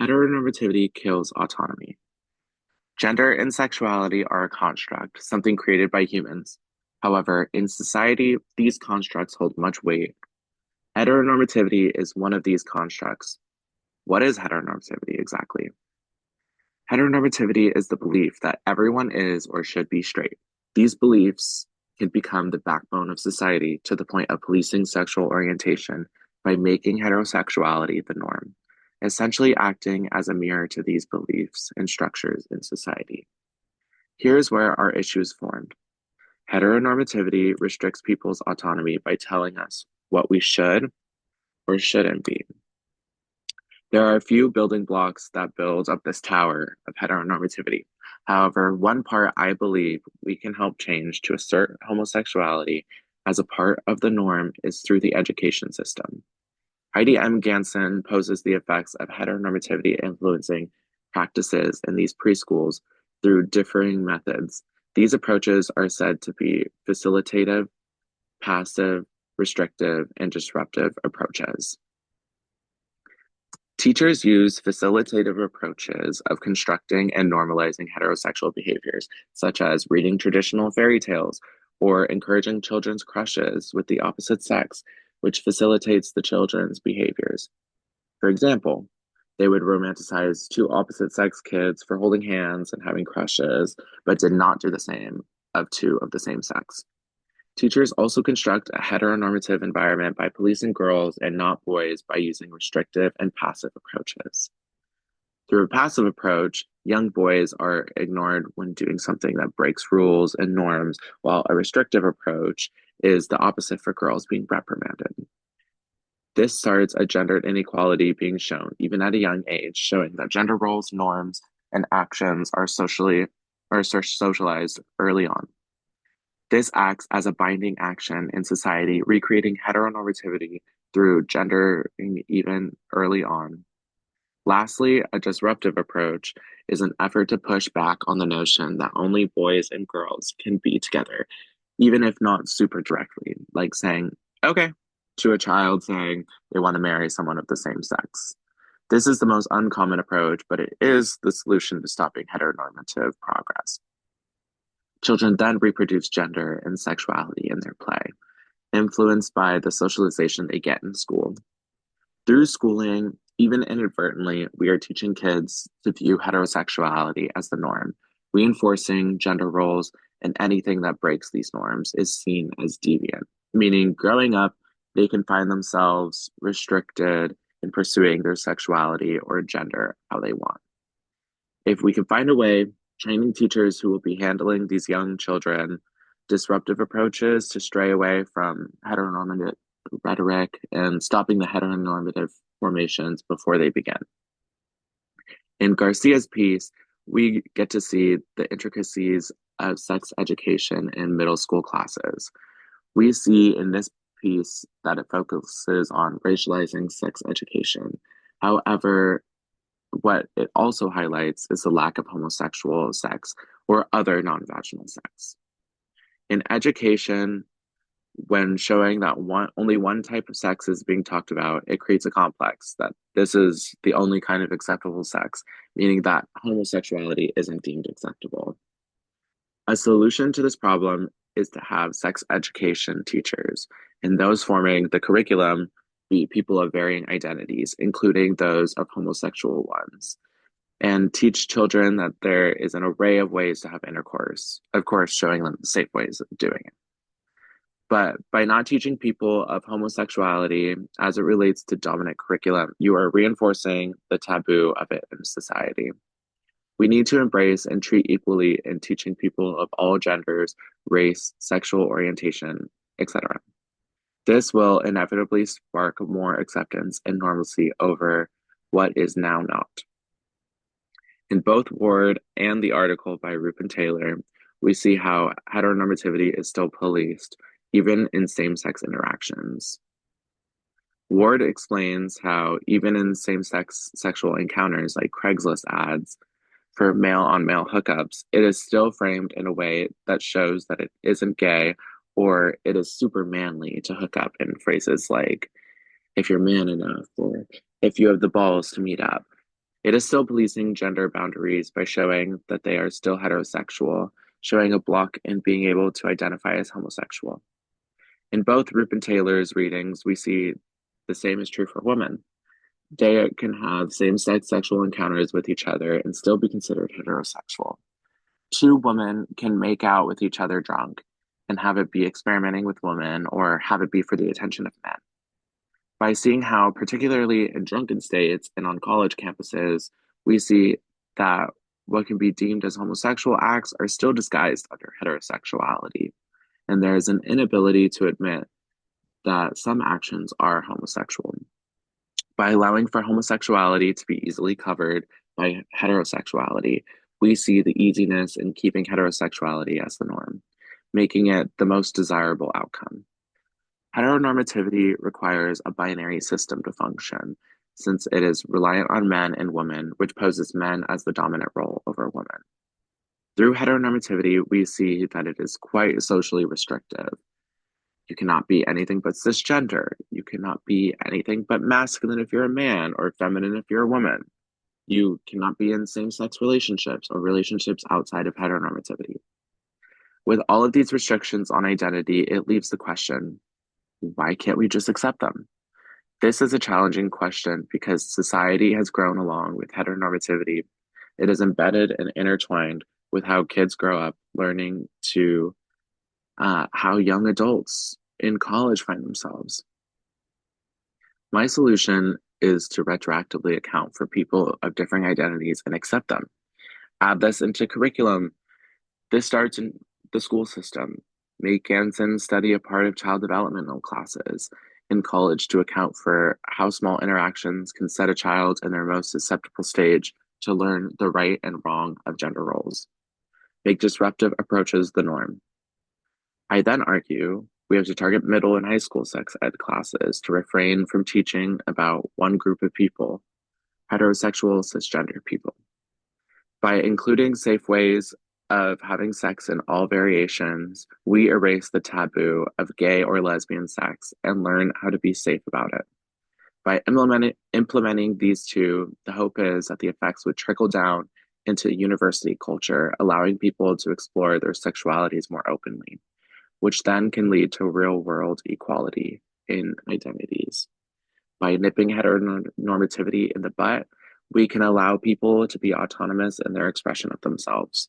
Heteronormativity kills autonomy. Gender and sexuality are a construct, something created by humans. However, in society, these constructs hold much weight. Heteronormativity is one of these constructs. What is heteronormativity exactly? Heteronormativity is the belief that everyone is or should be straight. These beliefs can become the backbone of society to the point of policing sexual orientation by making heterosexuality the norm, essentially acting as a mirror to these beliefs and structures in society. Here's where our issue is formed. Heteronormativity restricts people's autonomy by telling us what we should or shouldn't be. There are a few building blocks that build up this tower of heteronormativity. However, one part I believe we can help change to assert homosexuality as a part of the norm is through the education system. Heidi M. Ganson poses the effects of heteronormativity influencing practices in these preschools through differing methods. These approaches are said to be facilitative, passive, restrictive, and disruptive approaches. Teachers use facilitative approaches of constructing and normalizing heterosexual behaviors, such as reading traditional fairy tales or encouraging children's crushes with the opposite sex, which facilitates the children's behaviors. For example, they would romanticize two opposite sex kids for holding hands and having crushes, but did not do the same of two of the same sex. Teachers also construct a heteronormative environment by policing girls and not boys by using restrictive and passive approaches. Through a passive approach, young boys are ignored when doing something that breaks rules and norms, while a restrictive approach is the opposite for girls being reprimanded. This starts a gendered inequality being shown, even at a young age, showing that gender roles, norms, and actions are socialized early on. This acts as a binding action in society, recreating heteronormativity through gendering even early on. Lastly, a disruptive approach is an effort to push back on the notion that only boys and girls can be together, even if not super directly, like saying, okay, to a child saying they want to marry someone of the same sex. This is the most uncommon approach, but it is the solution to stopping heteronormative progress. Children then reproduce gender and sexuality in their play, influenced by the socialization they get in school. Through schooling, even inadvertently, we are teaching kids to view heterosexuality as the norm, reinforcing gender roles, and anything that breaks these norms is seen as deviant, meaning growing up, they can find themselves restricted in pursuing their sexuality or gender how they want. If we can find a way, training teachers who will be handling these young children disruptive approaches to stray away from heteronormative rhetoric and stopping the heteronormative formations before they begin. In Garcia's piece, we get to see the intricacies of sex education in middle school classes. We see in this piece that it focuses on racializing sex education. However, what it also highlights is the lack of homosexual sex or other non-vaginal sex. In education, when showing that only one type of sex is being talked about, it creates a complex that this is the only kind of acceptable sex, meaning that homosexuality isn't deemed acceptable. A solution to this problem is to have sex education teachers, and those forming the curriculum be people of varying identities, including those of homosexual ones, and teach children that there is an array of ways to have intercourse, of course, showing them the safe ways of doing it. But by not teaching people of homosexuality as it relates to dominant curriculum, you are reinforcing the taboo of it in society. We need to embrace and treat equally in teaching people of all genders, race, sexual orientation, etc. This will inevitably spark more acceptance and normalcy over what is now not. In both Ward and the article by Rupin Taylor, we see how heteronormativity is still policed, even in same-sex interactions. Ward explains how even in same-sex sexual encounters like Craigslist ads for male-on-male hookups, it is still framed in a way that shows that it isn't gay or it is super manly to hook up in phrases like, if you're man enough, or if you have the balls to meet up. It is still policing gender boundaries by showing that they are still heterosexual, showing a block in being able to identify as homosexual. In both Rupin Taylor's readings, we see the same is true for women. They can have same-sex sexual encounters with each other and still be considered heterosexual. Two women can make out with each other drunk and have it be experimenting with women or have it be for the attention of men. By seeing how, particularly in drunken states and on college campuses, we see that what can be deemed as homosexual acts are still disguised under heterosexuality, and there is an inability to admit that some actions are homosexual. By allowing for homosexuality to be easily covered by heterosexuality, we see the easiness in keeping heterosexuality as the norm, making it the most desirable outcome. Heteronormativity requires a binary system to function, since it is reliant on men and women, which poses men as the dominant role over women. Through heteronormativity, we see that it is quite socially restrictive. You cannot be anything but cisgender. You cannot be anything but masculine if you're a man or feminine if you're a woman. You cannot be in same sex relationships or relationships outside of heteronormativity. With all of these restrictions on identity, it leaves the question, why can't we just accept them? This is a challenging question because society has grown along with heteronormativity. It is embedded and intertwined with how kids grow up learning to how young adults in college find themselves. My solution is to retroactively account for people of differing identities and accept them. Add this into curriculum. This starts in the school system. Make Ganson study a part of child developmental classes in college to account for how small interactions can set a child in their most susceptible stage to learn the right and wrong of gender roles. Make disruptive approaches the norm. I then argue we have to target middle and high school sex ed classes to refrain from teaching about one group of people, heterosexual cisgender people. By including safe ways of having sex in all variations, we erase the taboo of gay or lesbian sex and learn how to be safe about it. By implementing these two, the hope is that the effects would trickle down into university culture, allowing people to explore their sexualities more openly, which then can lead to real world equality in identities. By nipping heteronormativity in the butt, we can allow people to be autonomous in their expression of themselves.